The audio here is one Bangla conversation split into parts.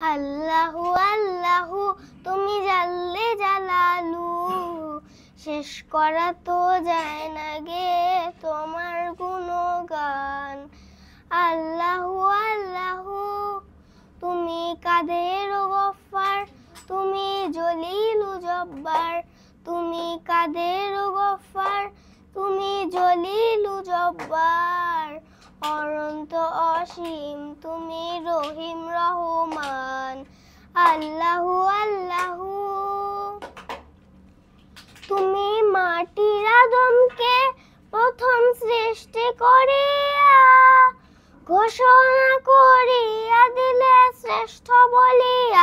আল্লাহু আল্লাহু তুমি জাল্লে জালালু, শেষ করা তো যায় না গে তোমার গুণগান। আল্লাহু আল্লাহু তুমি কাদের গফফার, তুমি জলিলু জব্বার। তুমি কাদের গফফার, তুমি জলিলু জব্বার। অনন্ত অসীম তুমি রহিম রহমান। আল্লাহু আল্লাহু তুমি মাটির আদমকে প্রথম সৃষ্টি করিয়া ঘোষণা করিয়া দিলে শ্রেষ্ঠ বলিয়া।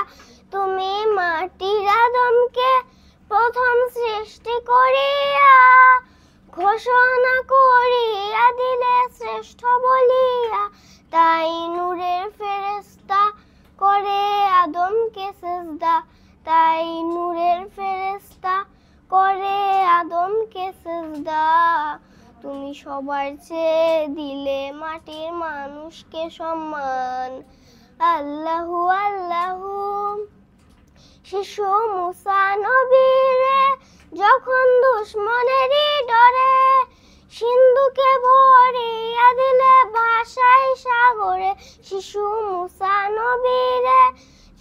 তুমি মাটির আদমকে প্রথম সৃষ্টি করিয়া ঘোষণা করিয়া দিলে শ্রেষ্ঠ বলিয়া। তাই নূরের ফেরেশতা করে আদমকে সিজদা, তাই নূরের ফেরেশতা করে আদমকে সিজদা। তুমি সবার চেয়ে দিলে মাটির মানুষকে সম্মান। আল্লাহু আল্লাহু শিশু মুসা নবীরে যখন দুশমনেরই ডরে সিন্ধুকে ভরিয়া দিলে ভাষায় সাগরে। শিশু মুসা নবীরে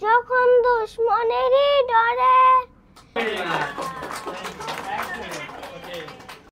যখন দুশমনেরই ডরে